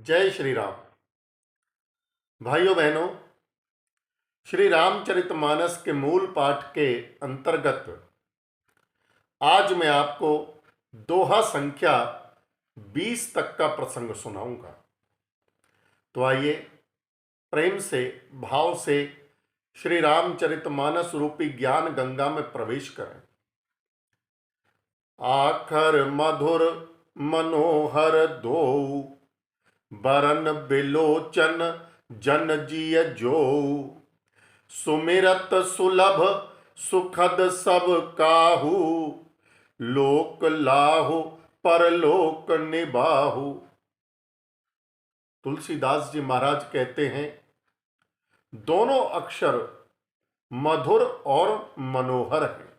जय श्री राम। भाइयों बहनों, श्री रामचरितमानस के मूल पाठ के अंतर्गत आज मैं आपको दोहा संख्या 20 तक का प्रसंग सुनाऊंगा। तो आइए प्रेम से, भाव से श्री रामचरितमानस रूपी ज्ञान गंगा में प्रवेश करें। आखर मधुर मनोहर दो, बरन बिलोचन जन जिय जो, सुमिरत सुलभ सुखद सब काहू, लोक लाहु परलोक निबाहु। तुलसीदास जी महाराज कहते हैं, दोनों अक्षर मधुर और मनोहर हैं,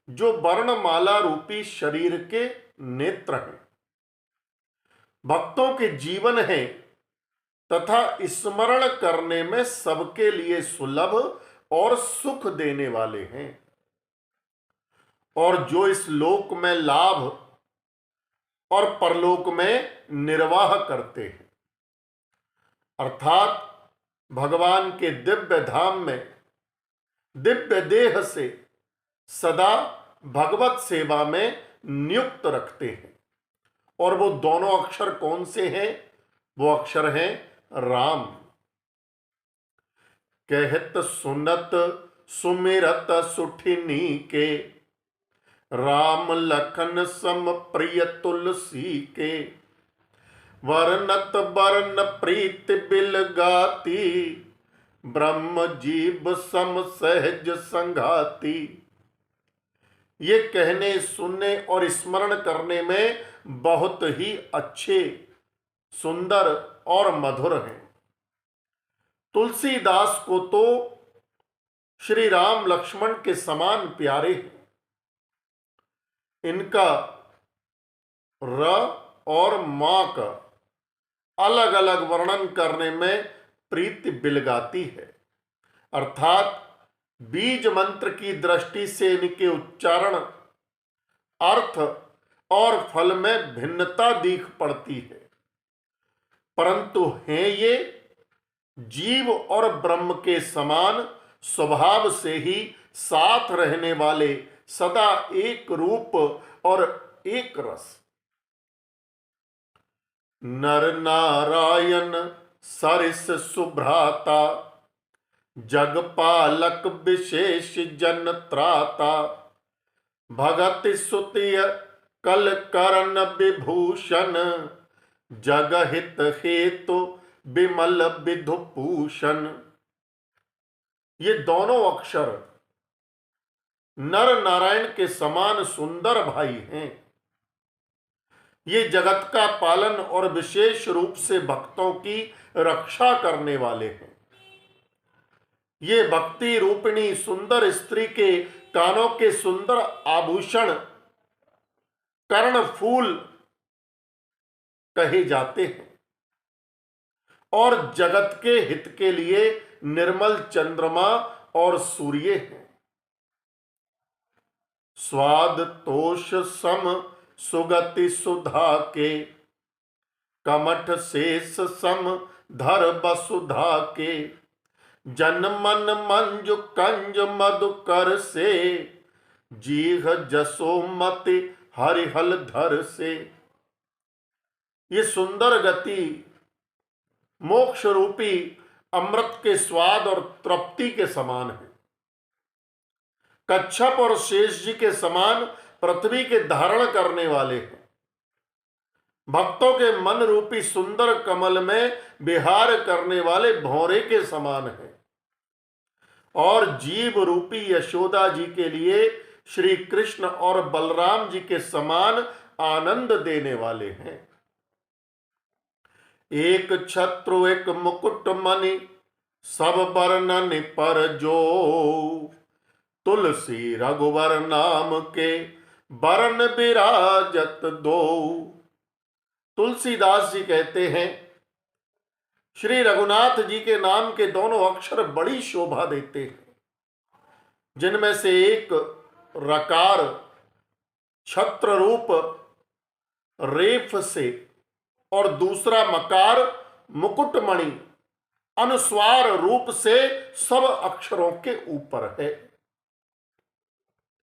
जो वर्णमाला रूपी शरीर के नेत्र हैं, भक्तों के जीवन हैं तथा स्मरण करने में सबके लिए सुलभ और सुख देने वाले हैं, और जो इस लोक में लाभ और परलोक में निर्वाह करते हैं, अर्थात भगवान के दिव्य धाम में दिव्य देह से सदा भगवत सेवा में नियुक्त रखते हैं। और वो दोनों अक्षर कौन से हैं? वो अक्षर हैं राम। कहत सुनत सुमिरत सुठिनी के, राम लखन सम प्रिय तुलसी के, वर्णत बरन प्रीत बिल गाती, ब्रह्म जीव सम सहज संघाती। ये कहने, सुनने और स्मरण करने में बहुत ही अच्छे, सुंदर और मधुर हैं। तुलसीदास को तो श्री राम लक्ष्मण के समान प्यारे हैं। इनका र और मां का अलग अलग वर्णन करने में प्रीति बिलगाती है, अर्थात बीज मंत्र की दृष्टि से इनके उच्चारण, अर्थ और फल में भिन्नता दिख पड़ती है, परंतु हैं ये जीव और ब्रह्म के समान स्वभाव से ही साथ रहने वाले, सदा एक रूप और एक रस। नर नारायण सरिस सुभ्राता, जगपालक विशेष जन त्राता, भगत सुतिय कल करण विभूषण, जगहित हेतु विमल विधुभूषण। ये दोनों अक्षर नर नारायण के समान सुंदर भाई हैं। ये जगत का पालन और विशेष रूप से भक्तों की रक्षा करने वाले हैं। ये भक्ति रूपिणी सुंदर स्त्री के कानों के सुंदर आभूषण, कर्ण फूल कहे जाते हैं, और जगत के हित के लिए निर्मल चंद्रमा और सूर्य हैं। स्वाद तोष सम सुगति सुधा के, कमठ शेष सम धर वसुधा के, जन मन मंजु कंज मधुकर से, जीह जसोमति हरिहल धर से। ये सुंदर गति मोक्ष रूपी अमृत के स्वाद और तृप्ति के समान है। कच्छप और शेष जी के समान पृथ्वी के धारण करने वाले हैं। भक्तों के मन रूपी सुंदर कमल में विहार करने वाले भौरे के समान हैं, और जीव रूपी यशोदा जी के लिए श्री कृष्ण और बलराम जी के समान आनंद देने वाले हैं। एक छत्रु एक मुकुट मणि, सब वर्णन पर जो, तुलसी रघुवर नाम के बरन विराजत दो। तुलसीदास जी कहते हैं, श्री रघुनाथ जी के नाम के दोनों अक्षर बड़ी शोभा देते हैं, जिनमें से एक रकार छत्र रूप रेफ से और दूसरा मकार मुकुटमणि अनुस्वार रूप से सब अक्षरों के ऊपर है।